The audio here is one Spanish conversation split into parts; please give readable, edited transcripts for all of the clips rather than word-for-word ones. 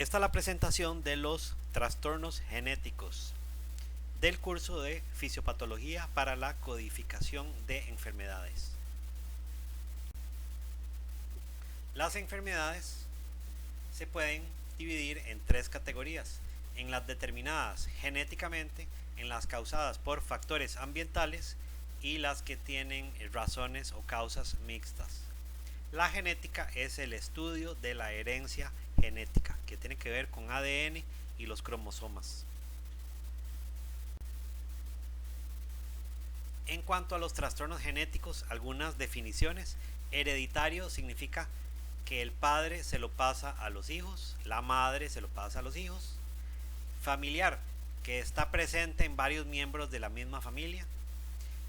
Esta es la presentación de los trastornos genéticos del curso de fisiopatología para la codificación de enfermedades. Las enfermedades se pueden dividir en tres categorías: en las determinadas genéticamente, en las causadas por factores ambientales y las que tienen razones o causas mixtas. La genética es el estudio de la herencia genética, que tiene que ver con ADN y los cromosomas. En cuanto a los trastornos genéticos, algunas definiciones: hereditario significa que el padre se lo pasa a los hijos, la madre se lo pasa a los hijos. Familiar, que está presente en varios miembros de la misma familia.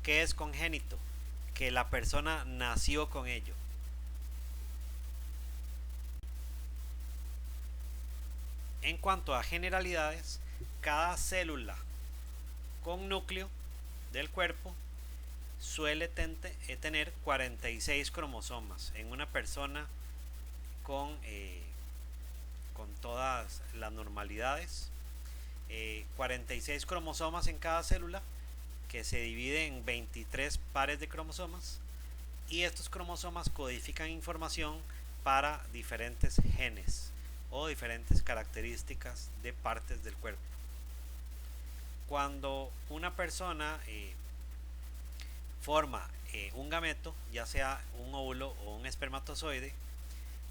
Que es congénito, que la persona nació con ello. En cuanto a generalidades, cada célula con núcleo del cuerpo suele tener 46 cromosomas. En una persona con todas las normalidades, 46 cromosomas en cada célula, que se divide en 23 pares de cromosomas, y estos cromosomas codifican información para diferentes genes o diferentes características de partes del cuerpo. Cuando una persona forma un gameto, ya sea un óvulo o un espermatozoide,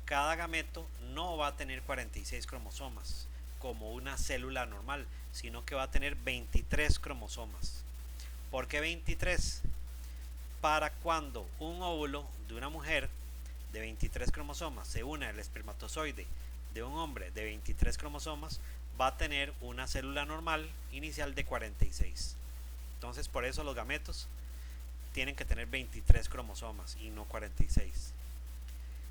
cada gameto no va a tener 46 cromosomas como una célula normal, sino que va a tener 23 cromosomas. ¿Por qué 23? Para cuando un óvulo de una mujer de 23 cromosomas se une al espermatozoide de un hombre de 23 cromosomas, va a tener una célula normal inicial de 46. Entonces, por eso los gametos tienen que tener 23 cromosomas y no 46.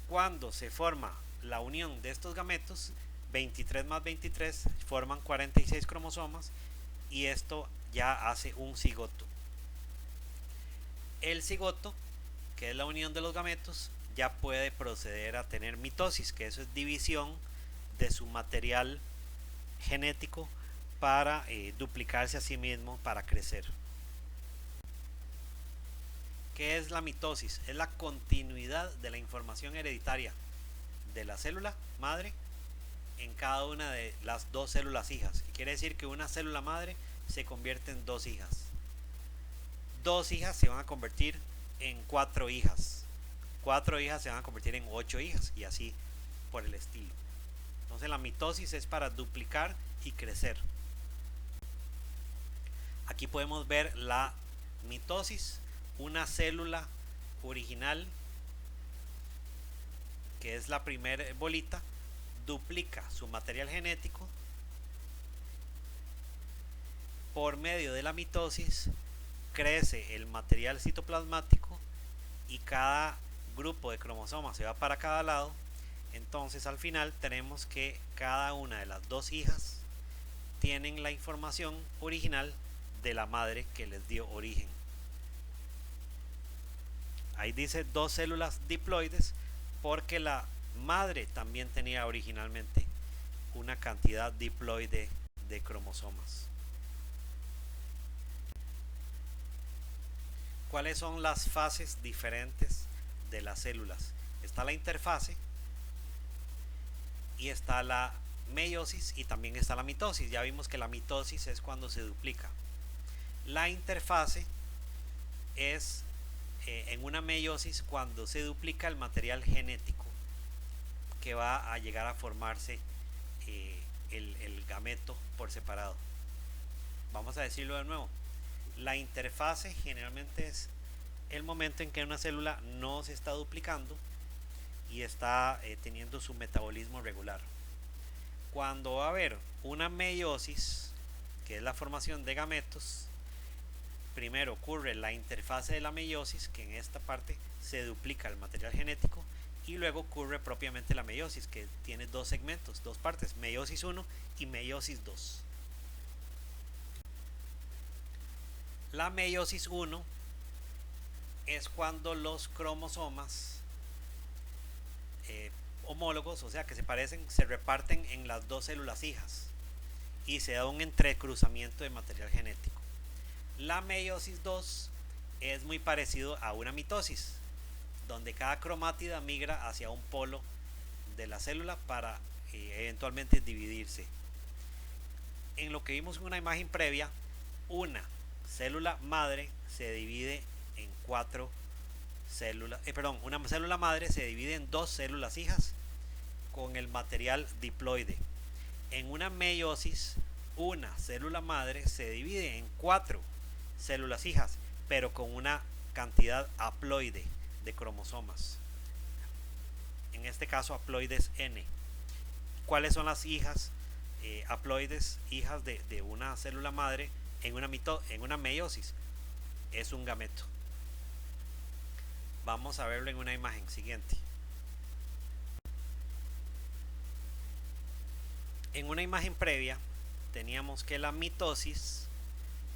Cuando se forma la unión de estos gametos, 23 más 23 forman 46 cromosomas, y esto ya hace un cigoto. El cigoto, que es la unión de los gametos, ya puede proceder a tener mitosis, que eso es división de su material genético para duplicarse a sí mismo, para crecer. ¿Qué es la mitosis? Es la continuidad de la información hereditaria de la célula madre en cada una de las dos células hijas. Quiere decir que una célula madre se convierte en dos hijas. Dos hijas se van a convertir en cuatro hijas. Cuatro hijas se van a convertir en 8 hijas, y así por el estilo. Entonces la mitosis es para duplicar y crecer. Aquí podemos ver la mitosis. Una célula original, que es la primera bolita, duplica su material genético. Por medio de la mitosis crece el material citoplasmático y cada grupo de cromosomas se va para cada lado. Entonces al final tenemos que cada una de las dos hijas tienen la información original de la madre que les dio origen. Ahí dice dos células diploides porque la madre también tenía originalmente una cantidad diploide de cromosomas. ¿Cuáles son las fases diferentes de las células? Está la interfase, y está la meiosis, y también está la mitosis. Ya vimos que la mitosis es cuando se duplica. La interfase es en una meiosis cuando se duplica el material genético que va a llegar a formarse el gameto por separado. Vamos a decirlo de nuevo. La interfase generalmente es el momento en que una célula no se está duplicando y está teniendo su metabolismo regular. Cuando va a haber una meiosis, que es la formación de gametos, primero ocurre la interfase de la meiosis, que en esta parte se duplica el material genético, y luego ocurre propiamente la meiosis, que tiene dos segmentos, dos partes: meiosis 1 y meiosis 2. La meiosis 1 es cuando los cromosomas homólogos, o sea que se parecen, se reparten en las dos células hijas y se da un entrecruzamiento de material genético. La meiosis 2 es muy parecido a una mitosis, donde cada cromátida migra hacia un polo de la célula para eventualmente dividirse. En lo que vimos en una imagen previa, una célula madre se divide en una célula madre se divide en dos células hijas con el material diploide. En una meiosis, una célula madre se divide en 4 células hijas, pero con una cantidad haploide de cromosomas. En este caso, haploides N. ¿Cuáles son las hijas haploides, hijas de una célula madre en una meiosis? Es un gameto. Vamos a verlo en una imagen siguiente. En una imagen previa teníamos que la mitosis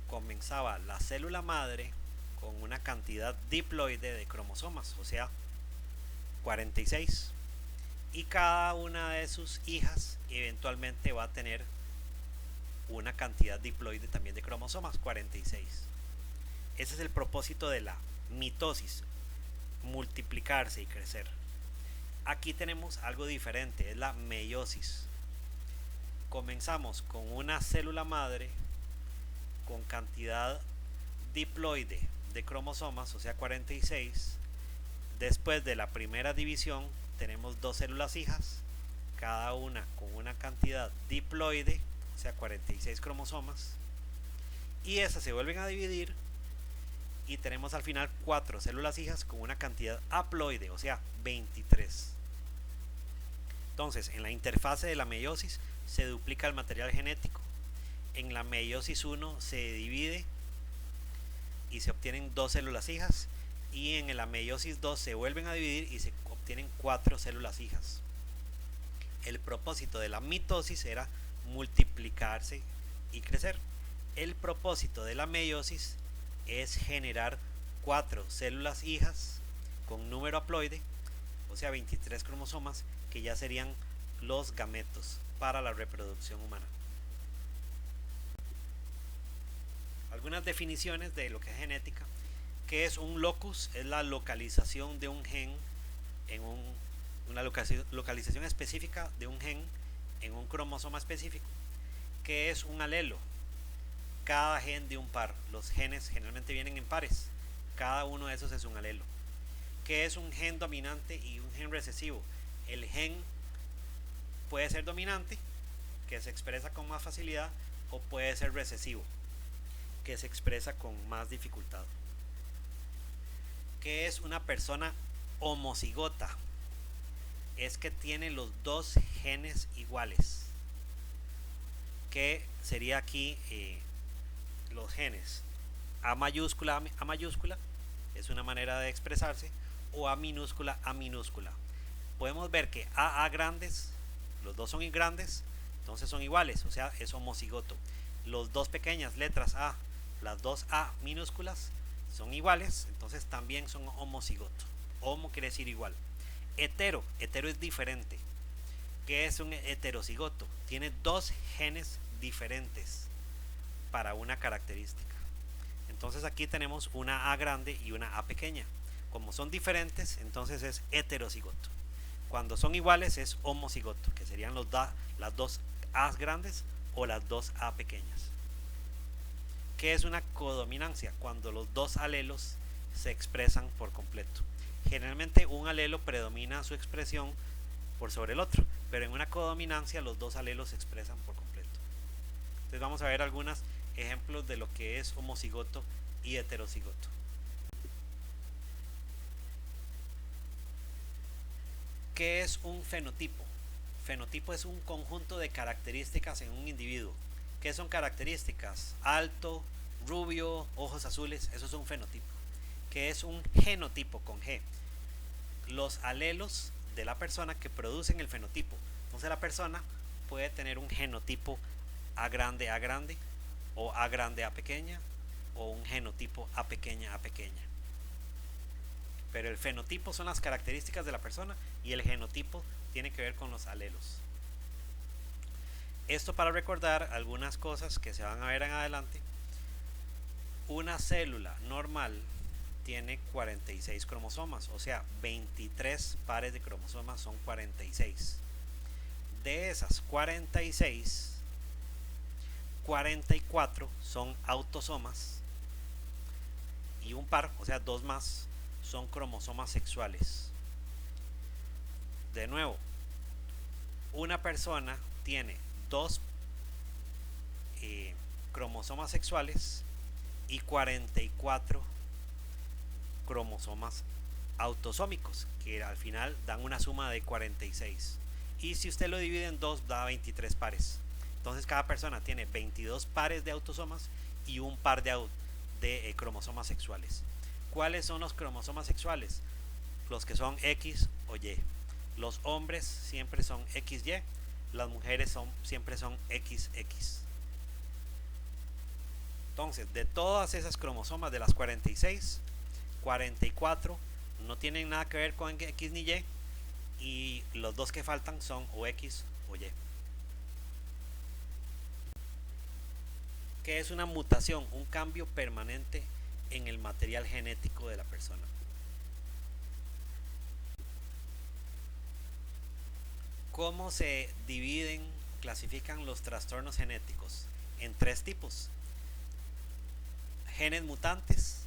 comenzaba la célula madre con una cantidad diploide de cromosomas, o sea, 46, y cada una de sus hijas eventualmente va a tener una cantidad diploide también de cromosomas, 46. Ese es el propósito de la mitosis, multiplicarse y crecer. Aquí tenemos algo diferente, es la meiosis. Comenzamos con una célula madre con cantidad diploide de cromosomas, o sea 46. Después de la primera división tenemos dos células hijas, cada una con una cantidad diploide, o sea 46 cromosomas, y esas se vuelven a dividir y tenemos al final 4 células hijas con una cantidad haploide, o sea 23. Entonces, en la interfase de la meiosis se duplica el material genético. En la meiosis 1 se divide y se obtienen 2 células hijas, y en la meiosis 2 se vuelven a dividir y se obtienen 4 células hijas. El propósito de la mitosis era multiplicarse y crecer. El propósito de la meiosis es generar 4 células hijas con número haploide, o sea 23 cromosomas, que ya serían los gametos para la reproducción humana. Algunas definiciones de lo que es genética. ¿Qué es un locus? Es la localización de un gen en una localización específica de un gen en un cromosoma específico. ¿Qué es un alelo? Cada gen de un par. Los genes generalmente vienen en pares. Cada uno de esos es un alelo. ¿Qué es un gen dominante y un gen recesivo? El gen puede ser dominante, que se expresa con más facilidad, o puede ser recesivo, que se expresa con más dificultad. ¿Qué es una persona homocigota? Es que tiene los dos genes iguales. ¿Qué sería aquí los genes? A mayúscula, A mayúscula, es una manera de expresarse, o A minúscula, A minúscula. Podemos ver que AA grandes, los dos son grandes, entonces son iguales, o sea, es homocigoto. Los dos pequeñas letras A, las dos A minúsculas, son iguales, entonces también son homocigoto. Homo quiere decir igual. Hetero es diferente. ¿Qué es un heterocigoto? Tiene dos genes diferentes para una característica. Entonces aquí tenemos una A grande y una A pequeña. Como son diferentes, entonces es heterocigoto. Cuando son iguales es homocigoto, que serían las dos A grandes o las dos A pequeñas. ¿Qué es una codominancia? Cuando los dos alelos se expresan por completo. Generalmente un alelo predomina su expresión por sobre el otro, pero en una codominancia los dos alelos se expresan por completo. Entonces vamos a ver algunos ejemplos de lo que es homocigoto y heterocigoto. ¿Qué es un fenotipo? Fenotipo es un conjunto de características en un individuo. ¿Qué son características? Alto, rubio, ojos azules, eso es un fenotipo. ¿Qué es un genotipo con G? Los alelos de la persona que producen el fenotipo. Entonces la persona puede tener un genotipo A grande, o A grande, A pequeña, o un genotipo A pequeña, A pequeña. pero el fenotipo son las características de la persona y el genotipo tiene que ver con los alelos. Esto para recordar algunas cosas que se van a ver en adelante. Una célula normal tiene 46 cromosomas, o sea, 23 pares de cromosomas son 46. De esas 46, 44 son autosomas y un par, o sea, dos más, son cromosomas sexuales. De nuevo, una persona tiene dos cromosomas sexuales y 44 cromosomas autosómicos, que al final dan una suma de 46. Y si usted lo divide en dos, da 23 pares. Entonces cada persona tiene 22 pares de autosomas y un par de cromosomas sexuales. ¿Cuáles son los cromosomas sexuales? Los que son X o Y. Los hombres siempre son XY, las mujeres siempre son XX. Entonces, de todas esas cromosomas de las 46, 44 no tienen nada que ver con X ni Y, y los dos que faltan son o X o Y. ¿Qué es una mutación? Un cambio permanente en el material genético de la persona. ¿Cómo se dividen, clasifican los trastornos genéticos? En tres tipos. Genes mutantes,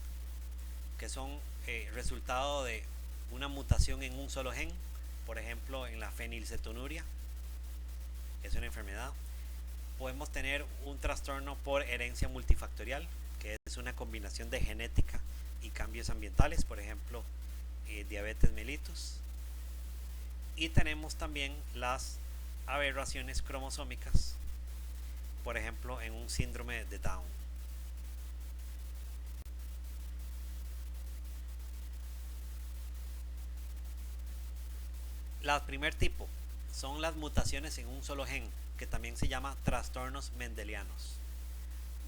que son resultado de una mutación en un solo gen, por ejemplo en la fenilcetonuria, es una enfermedad. Podemos tener un trastorno por herencia multifactorial, que es una combinación de genética y cambios ambientales, por ejemplo diabetes mellitus. Y tenemos también las aberraciones cromosómicas, por ejemplo en un síndrome de Down. La primer tipo son las mutaciones en un solo gen, que también se llama trastornos mendelianos.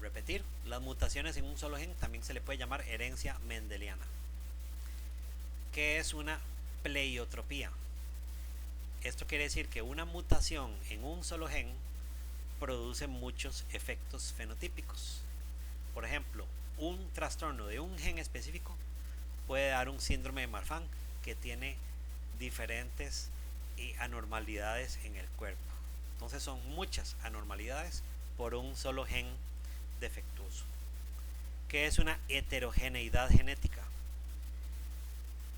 Repetir, las mutaciones en un solo gen también se le puede llamar herencia mendeliana. ¿Qué es una pleiotropía? Esto quiere decir que una mutación en un solo gen produce muchos efectos fenotípicos. Por ejemplo, un trastorno de un gen específico puede dar un síndrome de Marfan, que tiene diferentes anormalidades en el cuerpo. Entonces son muchas anormalidades por un solo gen defectuoso. ¿Qué es una heterogeneidad genética?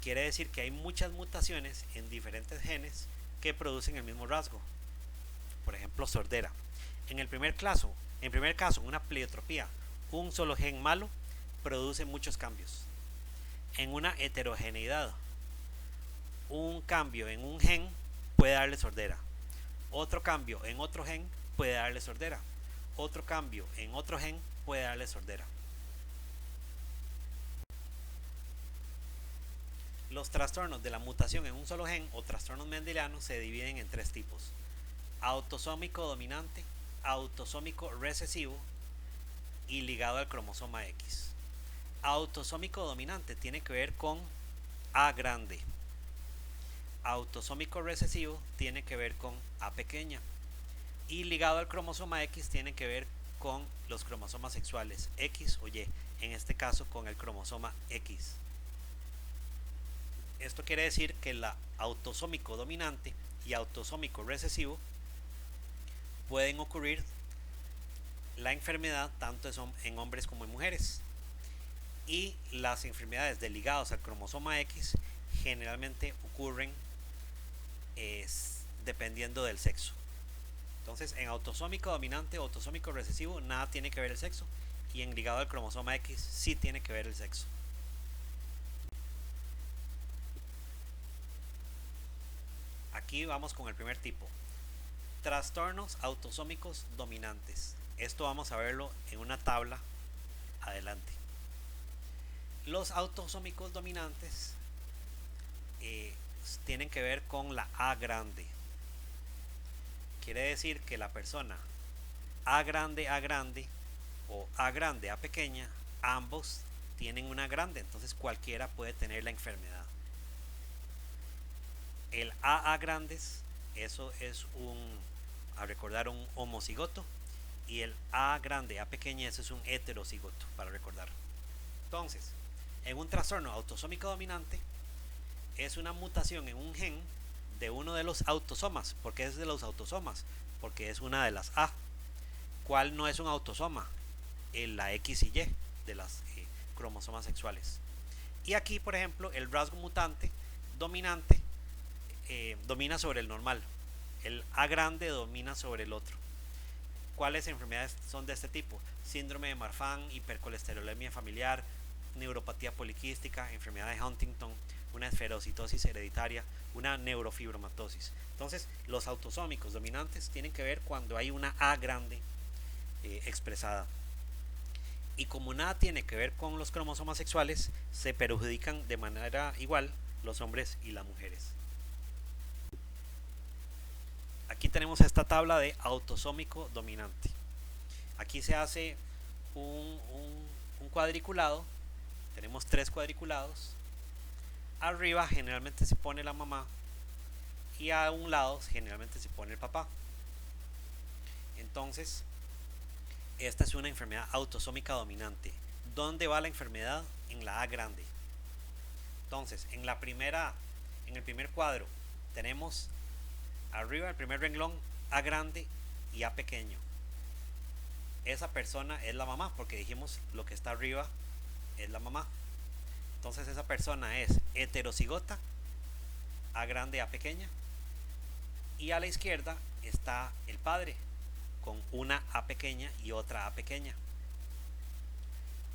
Quiere decir que hay muchas mutaciones en diferentes genes que producen el mismo rasgo. Por ejemplo, sordera. En primer caso, una pleiotropía, un solo gen malo produce muchos cambios. En una heterogeneidad, un cambio en un gen puede darle sordera. Otro cambio en otro gen puede darle sordera. Otro cambio en otro gen puede darle sordera. Los trastornos de la mutación en un solo gen o trastornos mendelianos se dividen en tres tipos: autosómico dominante, autosómico recesivo y ligado al cromosoma X. Autosómico dominante tiene que ver con A grande. Autosómico recesivo tiene que ver con A pequeña. Y ligado al cromosoma X tiene que ver con los cromosomas sexuales X o Y, en este caso con el cromosoma X. Esto quiere decir que la autosómico dominante y autosómico recesivo pueden ocurrir la enfermedad tanto en hombres como en mujeres. Y las enfermedades de ligados al cromosoma X generalmente ocurren dependiendo del sexo. Entonces, en autosómico dominante o autosómico recesivo nada tiene que ver el sexo, y en ligado al cromosoma X sí tiene que ver el sexo. Aquí vamos con el primer tipo: trastornos autosómicos dominantes. Esto vamos a verlo en una tabla adelante. Los autosómicos dominantes tienen que ver con la A grande. Quiere decir que la persona A grande o A grande A pequeña, ambos tienen una grande, entonces cualquiera puede tener la enfermedad. El AA grandes, eso es a recordar, un homocigoto, y el A grande, A pequeña, eso es un heterocigoto, para recordar. Entonces, en un trastorno autosómico dominante, es una mutación en un gen de uno de los autosomas. ¿Por qué es de los autosomas? Porque es una de las A. ¿Cuál no es un autosoma? La X y Y de las cromosomas sexuales. Y aquí, por ejemplo, el rasgo mutante dominante domina sobre el normal. El A grande domina sobre el otro. ¿Cuáles enfermedades son de este tipo? Síndrome de Marfan, hipercolesterolemia familiar, neuropatía poliquística, enfermedad de Huntington, una esferocitosis hereditaria, una neurofibromatosis. Entonces, los autosómicos dominantes tienen que ver cuando hay una A grande expresada. Y como nada tiene que ver con los cromosomas sexuales, se perjudican de manera igual los hombres y las mujeres. Aquí tenemos esta tabla de autosómico dominante. Aquí se hace un cuadriculado. Tenemos 3 cuadriculados. Arriba generalmente se pone la mamá y a un lado generalmente se pone el papá. Entonces, esta es una enfermedad autosómica dominante. ¿Dónde va la enfermedad? En la A grande. Entonces, en el primer cuadro tenemos arriba el primer renglón A grande y A pequeño. Esa persona es la mamá, porque dijimos lo que está arriba es la mamá. Entonces esa persona es heterocigota, A grande, A pequeña. Y a la izquierda está el padre, con una A pequeña y otra A pequeña.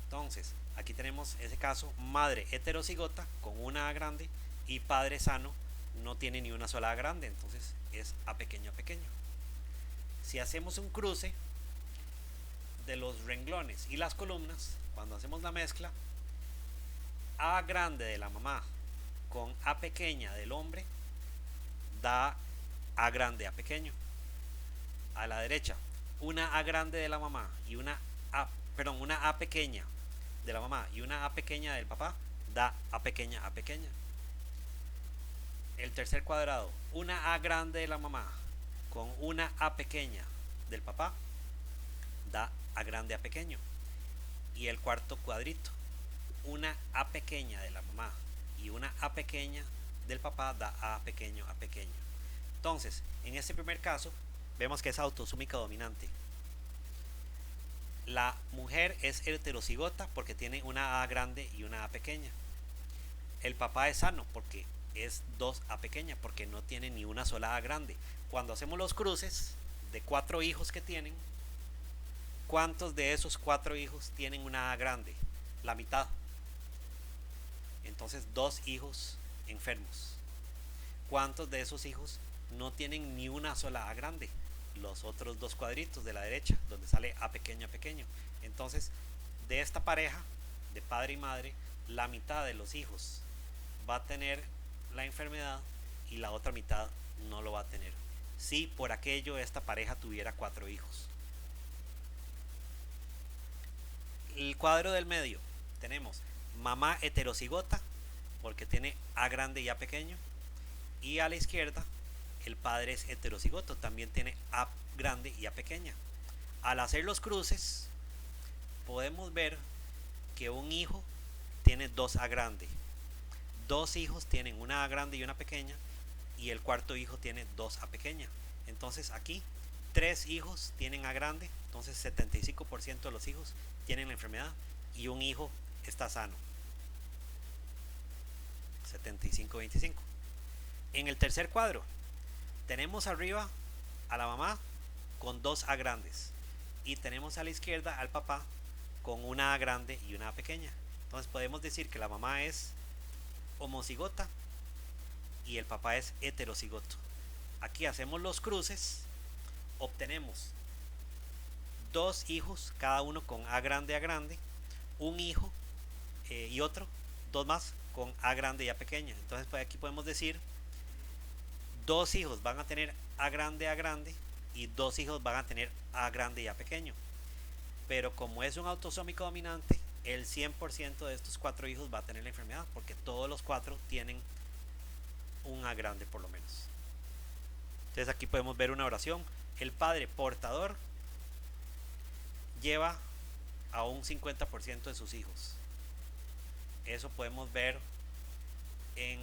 Entonces, aquí tenemos ese caso: madre heterocigota con una A grande y padre sano, no tiene ni una sola A grande, entonces es A pequeño, A pequeño. Si hacemos un cruce de los renglones y las columnas, cuando hacemos la mezcla, A grande de la mamá con A pequeña del hombre da A grande, A pequeño. A la derecha, una A grande de la mamá y una A pequeña de la mamá y una A pequeña del papá da A pequeña, A pequeña. El tercer cuadrado, una A grande de la mamá con una A pequeña del papá da A grande, A pequeño. Y el cuarto cuadrito, una A pequeña de la mamá y una A pequeña del papá da A pequeño, A pequeño. Entonces, en este primer caso, vemos que es autosómica dominante. La mujer es heterocigota porque tiene una A grande y una A pequeña. El papá es sano porque es 2 A pequeña, porque no tiene ni una sola A grande. Cuando hacemos los cruces de 4 hijos que tienen, ¿cuántos de esos 4 hijos tienen una A grande? La mitad. Entonces 2 hijos enfermos. ¿Cuántos de esos hijos no tienen ni una sola A grande? Los otros 2 cuadritos de la derecha, donde sale A pequeño, A pequeño. Entonces, de esta pareja de padre y madre, la mitad de los hijos va a tener la enfermedad y la otra mitad no lo va a tener. Si por aquello esta pareja tuviera 4 hijos. El cuadro del medio tenemos mamá heterocigota porque tiene A grande y A pequeño, y a la izquierda el padre es heterocigoto, también tiene A grande y A pequeña. Al hacer los cruces podemos ver que un hijo tiene 2 A grande, 2 hijos tienen una A grande y una pequeña, y el cuarto hijo tiene 2 A pequeña. Entonces aquí 3 hijos tienen A grande, entonces 75% de los hijos tienen la enfermedad y un hijo está sano. 75-25. En el tercer cuadro tenemos arriba a la mamá con 2 A grandes y tenemos a la izquierda al papá con una A grande y una A pequeña. Entonces podemos decir que la mamá es homocigota y el papá es heterocigoto. Aquí hacemos los cruces, obtenemos 2 hijos, cada uno con A grande, un hijo y otro, 2 más con A grande y A pequeña. Entonces pues aquí podemos decir 2 hijos van a tener A grande y 2 hijos van a tener A grande y A pequeño. Pero como es un autosómico dominante, el 100% de estos 4 hijos va a tener la enfermedad, porque todos los 4 tienen un A grande por lo menos. Entonces aquí podemos ver una oración. El padre portador lleva a un 50% de sus hijos. Eso podemos ver en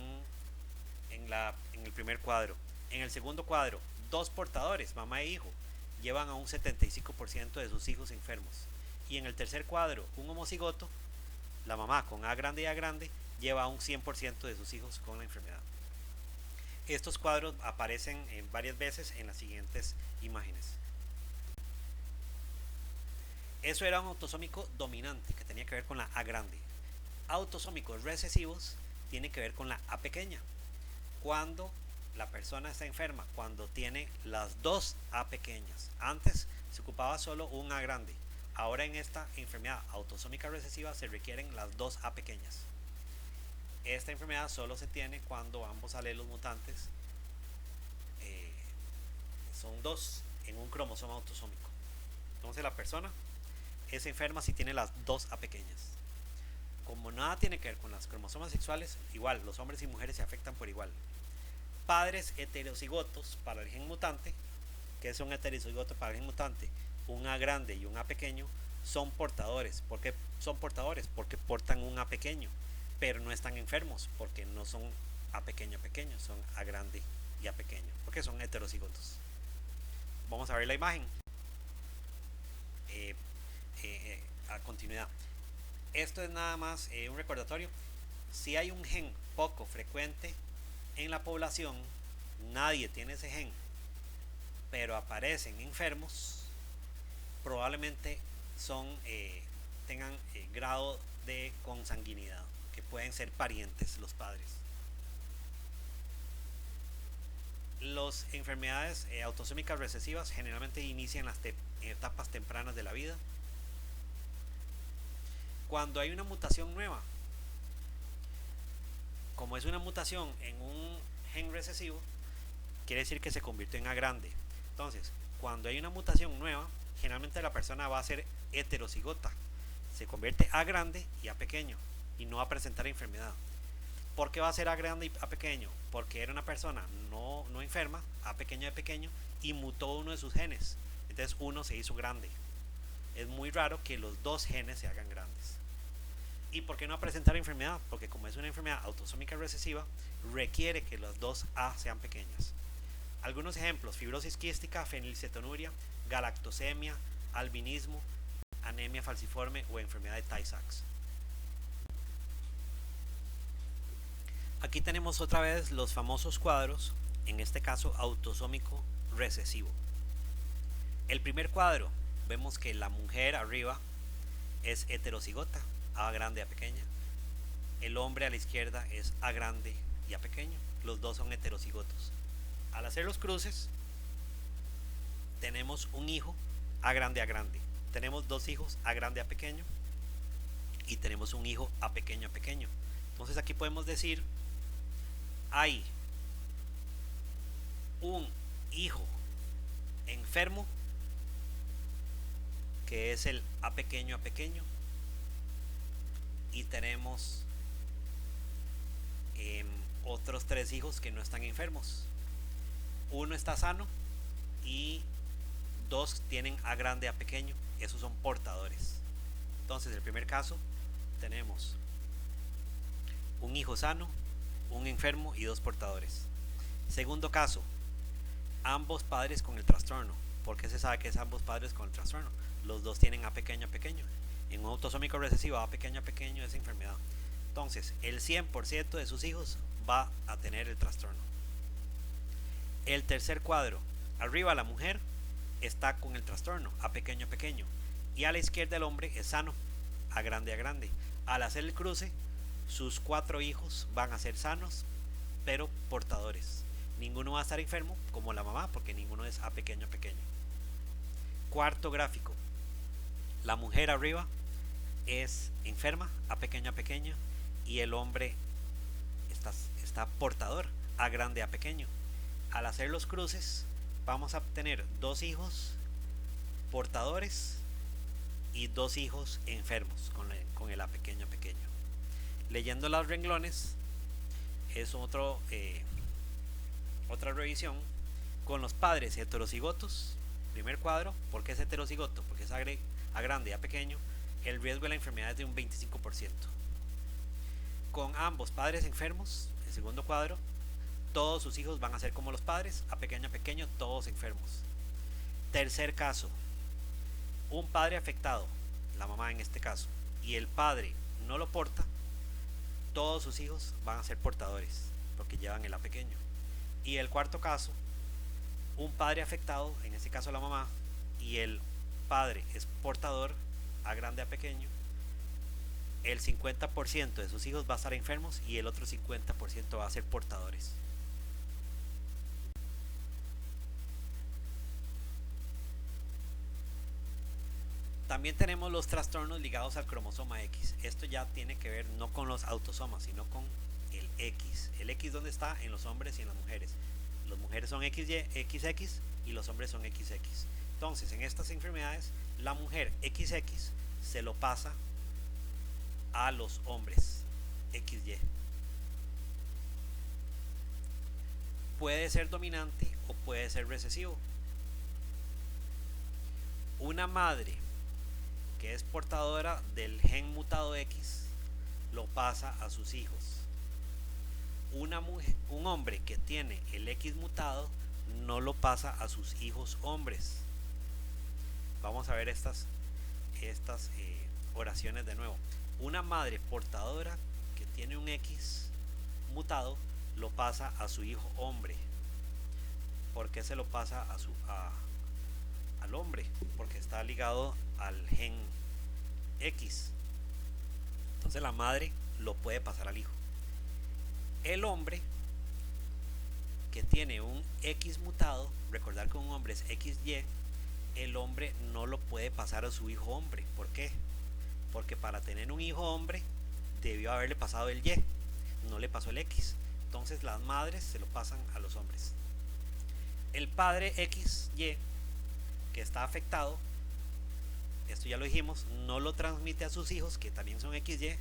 el primer cuadro. En el segundo cuadro, 2 portadores, mamá e hijo, llevan a un 75% de sus hijos enfermos. Y en el tercer cuadro, un homocigoto, la mamá con A grande y A grande, lleva a un 100% de sus hijos con la enfermedad. Estos cuadros aparecen varias veces en las siguientes imágenes. Eso era un autosómico dominante, que tenía que ver con la A grande. Autosómicos recesivos tiene que ver con la A pequeña. Cuando la persona está enferma, cuando tiene las 2 A pequeñas. Antes se ocupaba solo un A grande. Ahora en esta enfermedad autosómica recesiva se requieren las 2 A pequeñas. Esta enfermedad solo se tiene cuando ambos alelos mutantes son 2 en un cromosoma autosómico. Entonces la persona es enferma si tiene las 2 A pequeñas. Como nada tiene que ver con las cromosomas sexuales, igual los hombres y mujeres se afectan por igual. Padres heterocigotos para el gen mutante, que es un heterocigoto para el gen mutante, un A grande y un A pequeño, son portadores. ¿Por qué son portadores? Porque portan un A pequeño, pero no están enfermos porque no son A pequeño pequeño, son A grande y A pequeño, porque son heterocigotos. Vamos a ver la imagen a continuidad. Esto es nada más un recordatorio. Si hay un gen poco frecuente en la población, nadie tiene ese gen, pero aparecen enfermos, probablemente tengan grado de consanguinidad, que pueden ser parientes los padres. Las enfermedades autosómicas recesivas generalmente inician en etapas tempranas de la vida. Cuando hay una mutación nueva, como es una mutación en un gen recesivo, quiere decir que se convirtió en A grande. Entonces, cuando hay una mutación nueva, generalmente la persona va a ser heterocigota, se convierte A grande y A pequeño, y no va a presentar enfermedad. ¿Por qué va a ser A grande y A pequeño? Porque era una persona no enferma, A pequeño de pequeño, y mutó uno de sus genes. Entonces uno se hizo grande. Es muy raro que los 2 genes se hagan grandes. ¿Y por qué no presentar enfermedad? Porque como es una enfermedad autosómica recesiva, requiere que las 2 A sean pequeñas. Algunos ejemplos: fibrosis quística, fenilcetonuria, galactosemia, albinismo, anemia falciforme o enfermedad de Tay-Sachs. Aquí tenemos otra vez los famosos cuadros, en este caso autosómico recesivo. El primer cuadro, vemos que la mujer arriba es heterocigota, A grande y A pequeña. El hombre a la izquierda es A grande y A pequeño. Los dos son heterocigotos. Al hacer los cruces, tenemos un hijo A grande A grande. Tenemos 2 hijos A grande A pequeño. Y tenemos un hijo A pequeño A pequeño. Entonces aquí podemos decir, hay un hijo enfermo, que es el A pequeño A pequeño, y tenemos otros 3 hijos que no están enfermos. Uno está sano y 2 tienen A grande A pequeño. Esos son portadores. Entonces, en el primer caso tenemos un hijo sano, un enfermo y 2 portadores. Segundo caso, ambos padres con el trastorno. ¿Por qué se sabe que es ambos padres con el trastorno? Los 2 tienen A pequeño A pequeño. En un autosómico recesivo, A pequeño A pequeño es enfermedad. Entonces, el 100% de sus hijos va a tener el trastorno. El tercer cuadro, arriba la mujer está con el trastorno, A pequeño A pequeño, y a la izquierda el hombre es sano, A grande A grande. Al hacer el cruce, sus 4 hijos van a ser sanos, pero portadores. Ninguno va a estar enfermo como la mamá, porque ninguno es A pequeño A pequeño. Cuarto gráfico, la mujer arriba es enferma, A pequeño A pequeño, y el hombre está portador, A grande A pequeño. Al hacer los cruces, vamos a obtener 2 hijos portadores y 2 hijos enfermos con el A pequeño pequeño. Leyendo los renglones es otra revisión con los padres heterocigotos. Primer cuadro, ¿por qué es heterocigoto? Porque es A grande y A pequeño, el riesgo de la enfermedad es de un 25%. Con ambos padres enfermos, el segundo cuadro, todos sus hijos van a ser como los padres, A pequeño, todos enfermos. Tercer caso, un padre afectado, la mamá en este caso, y el padre no lo porta, todos sus hijos van a ser portadores, porque llevan el A pequeño. Y el cuarto caso, un padre afectado, en este caso la mamá, y el padre es portador, A grande, A pequeño, el 50% de sus hijos va a estar enfermos y el otro 50% va a ser portadores. También tenemos los trastornos ligados al cromosoma X. Esto ya tiene que ver no con los autosomas, sino con el X. El X, ¿dónde está? En los hombres y en las mujeres. Las mujeres son XX y los hombres son XX. Entonces, en estas enfermedades, la mujer XX se lo pasa a los hombres XY. Puede ser dominante o puede ser recesivo. Una madre que es portadora del gen mutado X lo pasa a sus hijos. Un hombre que tiene el X mutado no lo pasa a sus hijos hombres. Vamos a ver estas oraciones de nuevo. Una madre portadora que tiene un X mutado lo pasa a su hijo hombre. ¿Por qué se lo pasa al hombre? Porque está ligado al gen X. Entonces la madre lo puede pasar al hijo. El hombre que tiene un X mutado, recordar que un hombre es XY, el hombre no lo puede pasar a su hijo hombre. ¿Por qué? Porque para tener un hijo hombre debió haberle pasado el Y, no le pasó el X. Entonces las madres se lo pasan a los hombres. El padre XY que está afectado, esto ya lo dijimos, no lo transmite a sus hijos que también son XY,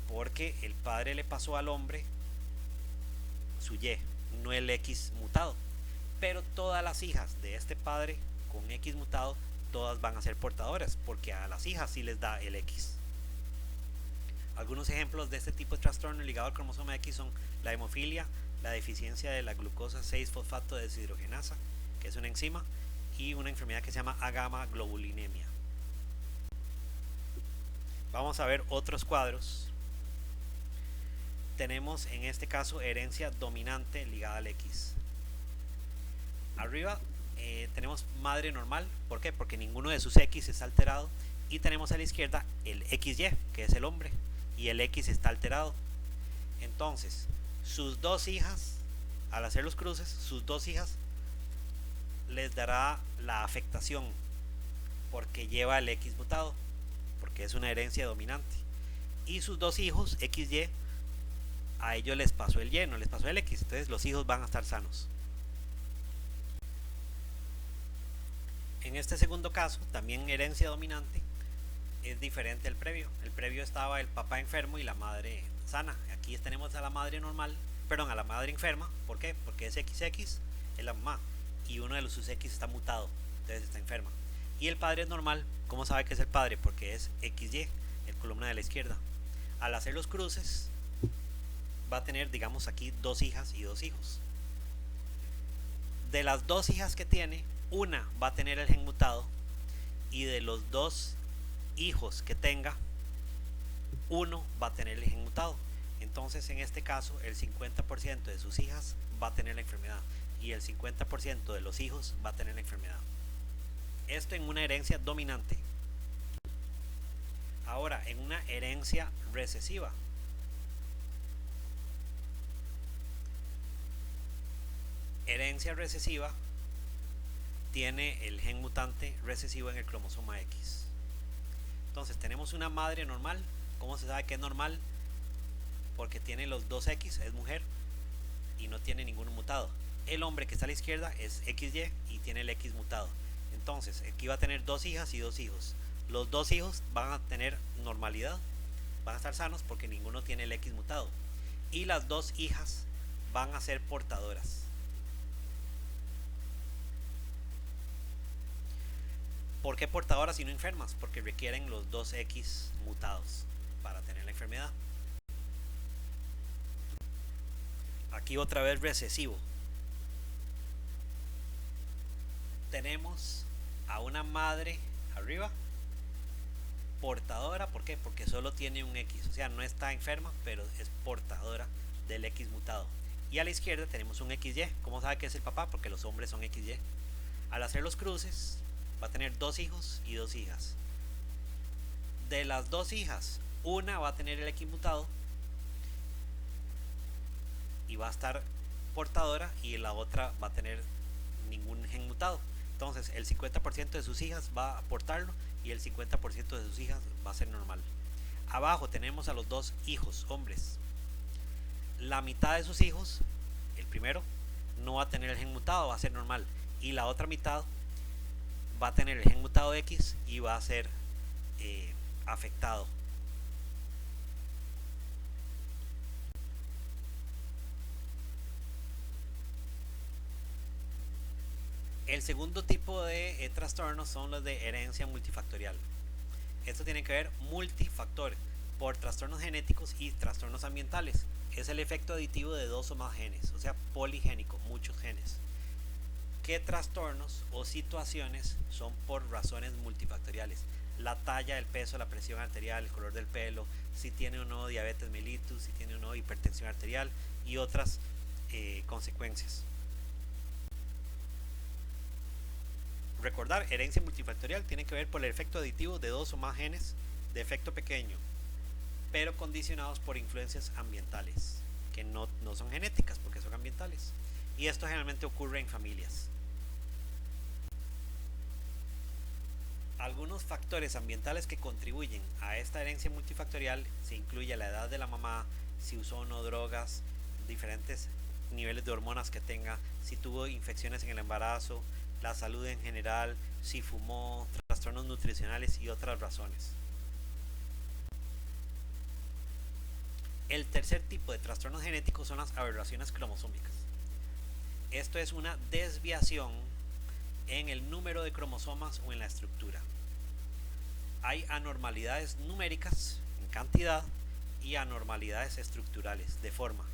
porque el padre le pasó al hombre su Y, no el X mutado. Pero todas las hijas de este padre con X mutado, todas van a ser portadoras, porque a las hijas sí les da el X. Algunos ejemplos de este tipo de trastorno ligado al cromosoma X son la hemofilia, la deficiencia de la glucosa 6-fosfato deshidrogenasa, que es una enzima, y una enfermedad que se llama A-gamma-globulinemia. Vamos a ver otros cuadros. Tenemos en este caso herencia dominante ligada al X. Arriba tenemos madre normal. ¿Por qué? Porque ninguno de sus X está alterado. Y tenemos a la izquierda el XY, que es el hombre, y el X está alterado. Entonces, sus dos hijas, al hacer los cruces, sus dos hijas les dará la afectación porque lleva el X mutado, porque es una herencia dominante. Y sus dos hijos, XY, a ellos les pasó el Y, no les pasó el X. Entonces los hijos van a estar sanos. En este segundo caso, también herencia dominante, es diferente al previo. El previo estaba el papá enfermo y la madre sana. Aquí tenemos a la madre normal, perdón, a la madre enferma. ¿Por qué? Porque es XX, es la mamá, y uno de sus X está mutado, entonces está enferma. Y el padre es normal. ¿Cómo sabe que es el padre? Porque es XY, el columna de la izquierda. Al hacer los cruces, va a tener, digamos aquí, dos hijas y dos hijos. De las dos hijas que tiene, una va a tener el gen mutado, y de los dos hijos que tenga, uno va a tener el gen mutado. Entonces en este caso el 50% de sus hijas va a tener la enfermedad y el 50% de los hijos va a tener la enfermedad. Esto en una herencia dominante. Ahora, en una herencia recesiva. Herencia recesiva tiene el gen mutante recesivo en el cromosoma X. Entonces tenemos una madre normal. ¿Cómo se sabe que es normal? Porque tiene los dos X, es mujer, y no tiene ninguno mutado. El hombre que está a la izquierda es XY y tiene el X mutado. Entonces, aquí va a tener dos hijas y dos hijos. Los dos hijos van a tener normalidad, van a estar sanos porque ninguno tiene el X mutado. Y las dos hijas van a ser portadoras. ¿Por qué portadoras y no enfermas? Porque requieren los dos X mutados para tener la enfermedad. Aquí otra vez recesivo. Tenemos a una madre arriba portadora. ¿Por qué? Porque solo tiene un X, o sea, no está enferma, pero es portadora del X mutado. Y a la izquierda tenemos un XY. ¿Cómo sabe que es el papá? Porque los hombres son XY. Al hacer los cruces va a tener dos hijos y dos hijas. De las dos hijas, una va a tener el X mutado y va a estar portadora, y la otra va a tener ningún gen mutado. Entonces el 50% de sus hijas va a portarlo y el 50% de sus hijas va a ser normal. Abajo tenemos a los dos hijos hombres. La mitad de sus hijos, el primero, no va a tener el gen mutado, va a ser normal, y la otra mitad va a tener el gen mutado X y va a ser afectado. El segundo tipo de trastornos son los de herencia multifactorial. Esto tiene que ver multifactor por trastornos genéticos y trastornos ambientales. Es el efecto aditivo de dos o más genes, o sea, poligénico, muchos genes. ¿Qué trastornos o situaciones son por razones multifactoriales? La talla, el peso, la presión arterial, el color del pelo, si tiene o no diabetes mellitus, si tiene o no hipertensión arterial y otras consecuencias. Recordar, herencia multifactorial tiene que ver por el efecto aditivo de dos o más genes de efecto pequeño, pero condicionados por influencias ambientales, que no son genéticas porque son ambientales. Y esto generalmente ocurre en familias. Algunos factores ambientales que contribuyen a esta herencia multifactorial se incluye la edad de la mamá, si usó o no drogas, diferentes niveles de hormonas que tenga, si tuvo infecciones en el embarazo, la salud en general, si fumó, trastornos nutricionales y otras razones. El tercer tipo de trastornos genéticos son las aberraciones cromosómicas. Esto es una desviación en el número de cromosomas o en la estructura. Hay anormalidades numéricas en cantidad y anormalidades estructurales de forma.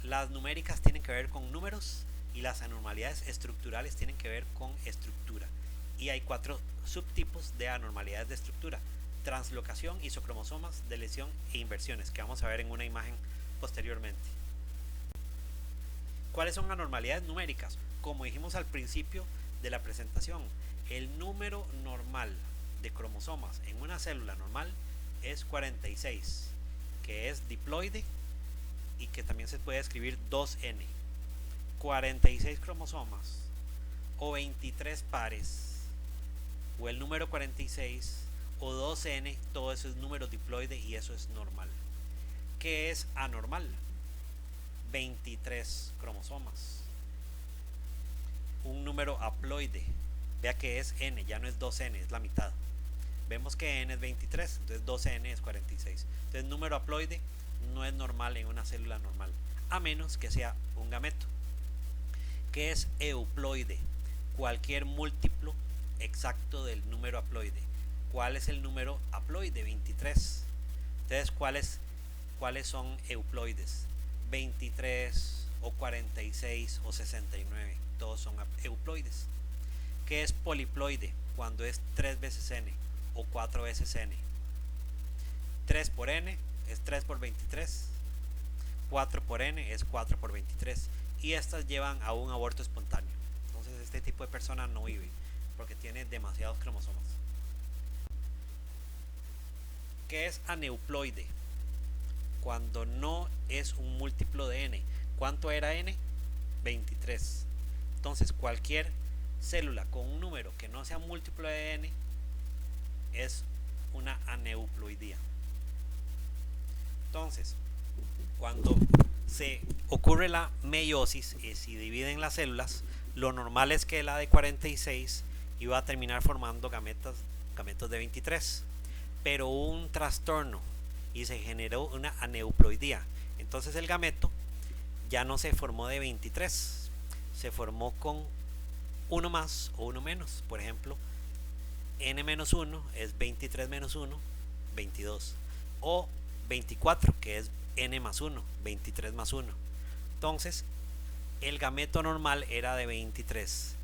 Las numéricas tienen que ver con números y las anormalidades estructurales tienen que ver con estructura. Y hay 4 subtipos de anormalidades de estructura: translocación, isocromosomas, deleción e inversiones, que vamos a ver en una imagen posteriormente. ¿Cuáles son anormalidades numéricas? Como dijimos al principio de la presentación, el número normal de cromosomas en una célula normal es 46, que es diploide y que también se puede escribir 2N. 46 cromosomas o 23 pares o el número 46 o 2N, todo eso es número diploide y eso es normal. ¿Qué es anormal? 23 cromosomas. Un número haploide, vea que es N, ya no es 2N, es la mitad. Vemos que N es 23, entonces 2N es 46. Entonces número haploide no es normal en una célula normal, a menos que sea un gameto. ¿Qué es euploide? Cualquier múltiplo exacto del número haploide. ¿Cuál es el número haploide? 23. Entonces, ¿cuáles son euploides? 23 o 46 o 69, todos son euploides. ¿Qué es poliploide? Cuando es 3 veces n o 4 veces n. 3 por n es 3 por 23, 4 por n es 4 por 23, y estas llevan a un aborto espontáneo. Entonces este tipo de persona no vive porque tiene demasiados cromosomas. ¿Qué es aneuploide? Cuando no es un múltiplo de n. ¿Cuánto era n? 23. Entonces cualquier célula con un número que no sea múltiplo de n es una aneuploidía. Entonces, cuando se ocurre la meiosis y si dividen las células, lo normal es que la de 46 iba a terminar formando gametos de 23, pero hubo un trastorno y se generó una aneuploidía. Entonces el gameto ya no se formó de 23, se formó con uno más o uno menos. Por ejemplo, n-1 es 23 menos 1, 22, o 24, que es n más 1, 23 más 1. Entonces el gameto normal era de 23,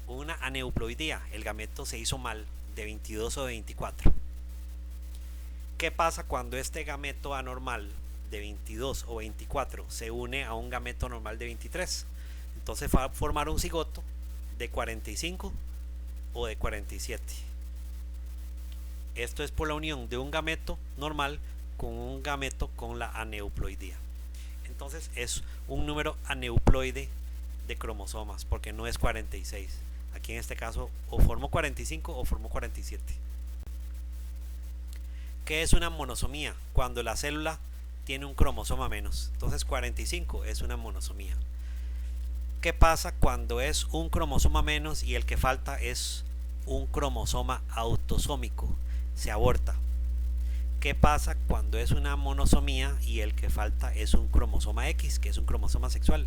una aneuploidía, el gameto se hizo mal, de 22 o de 24. ¿Qué pasa cuando este gameto anormal de 22 o 24 se une a un gameto normal de 23? Entonces va a formar un cigoto de 45 o de 47. Esto es por la unión de un gameto normal con un gameto con la aneuploidía. Entonces es un número aneuploide de cromosomas, porque no es 46. Aquí en este caso o formó 45 o formó 47. ¿Qué es una monosomía? Cuando la célula tiene un cromosoma menos. Entonces 45 es una monosomía. ¿Qué pasa cuando es un cromosoma menos y el que falta es un cromosoma autosómico? Se aborta. ¿Qué pasa cuando es una monosomía y el que falta es un cromosoma X, que es un cromosoma sexual?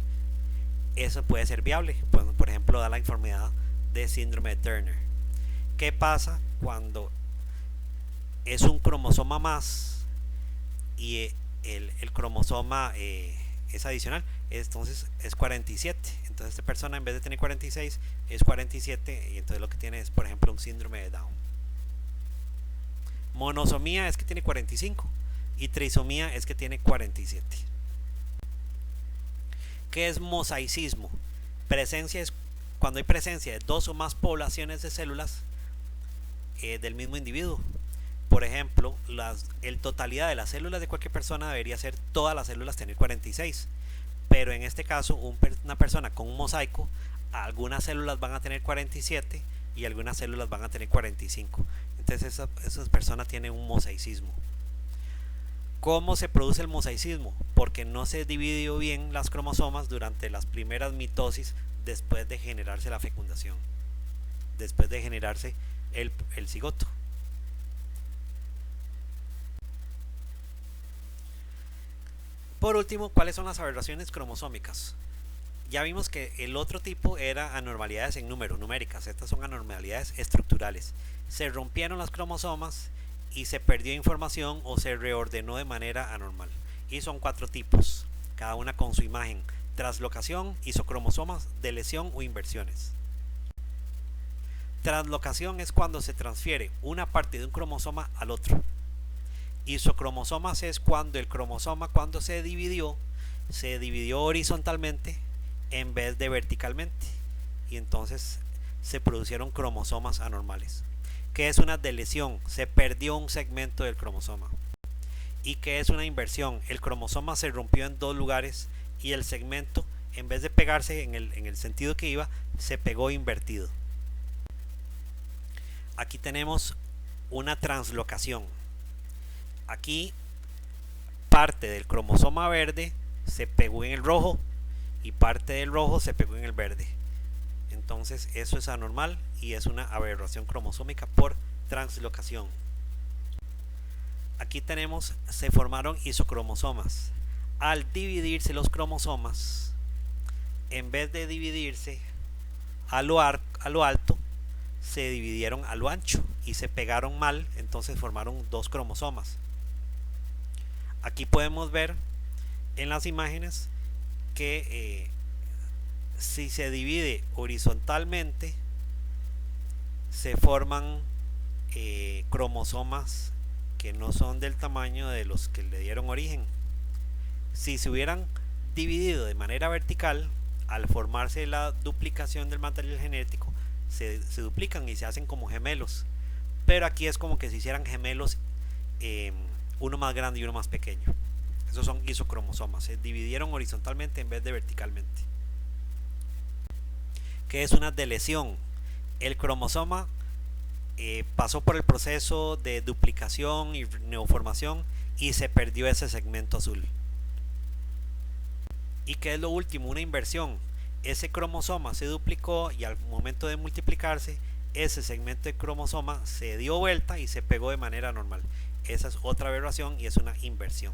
Eso puede ser viable, por ejemplo, da la enfermedad de síndrome de Turner. ¿Qué pasa cuando es un cromosoma más y el cromosoma es adicional? Entonces es 47. Entonces esta persona en vez de tener 46 es 47 y entonces lo que tiene es, por ejemplo, un síndrome de Down. Monosomía es que tiene 45 y trisomía es que tiene 47. ¿Qué es mosaicismo? Presencia es cuando hay presencia de dos o más poblaciones de células del mismo individuo. Por ejemplo, el totalidad de las células de cualquier persona debería ser todas las células tener 46, pero en este caso una persona con un mosaico, algunas células van a tener 47 y algunas células van a tener 45. Entonces esas personas tienen un mosaicismo. ¿Cómo se produce el mosaicismo? Porque no se dividió bien las cromosomas durante las primeras mitosis después de generarse la fecundación, después de generarse el cigoto. Por último, ¿cuáles son las aberraciones cromosómicas? Ya vimos que el otro tipo era anormalidades en número, numéricas. Estas son anormalidades estructurales. Se rompieron las cromosomas y se perdió información o se reordenó de manera anormal. Y son 4 tipos, cada una con su imagen: translocación, isocromosomas, deleción o inversiones. Translocación es cuando se transfiere una parte de un cromosoma al otro. Isocromosomas es cuando el cromosoma, cuando se dividió horizontalmente en vez de verticalmente, y entonces se produjeron cromosomas anormales. ¿Qué es una deleción? Se perdió un segmento del cromosoma. ¿Y qué es una inversión? El cromosoma se rompió en 2 lugares y el segmento, en vez de pegarse en el sentido que iba, se pegó invertido. Aquí tenemos una translocación. Aquí parte del cromosoma verde se pegó en el rojo y parte del rojo se pegó en el verde. Entonces eso es anormal y es una aberración cromosómica por translocación. Aquí tenemos, se formaron isocromosomas. Al dividirse los cromosomas, en vez de dividirse a lo alto, se dividieron a lo ancho y se pegaron mal, entonces formaron 2 cromosomas. Aquí podemos ver en las imágenes que si se divide horizontalmente se forman cromosomas que no son del tamaño de los que le dieron origen. Si se hubieran dividido de manera vertical, al formarse la duplicación del material genético, se duplican y se hacen como gemelos. Pero aquí es como que se hicieran gemelos, uno más grande y uno más pequeño. Esos son isocromosomas, se dividieron horizontalmente en vez de verticalmente. ¿Qué es una deleción? El cromosoma pasó por el proceso de duplicación y neoformación y se perdió ese segmento azul. ¿Y qué es lo último? Una inversión. Ese cromosoma se duplicó y al momento de multiplicarse ese segmento de cromosoma se dio vuelta y se pegó de manera normal. Esa es otra aberración y es una inversión.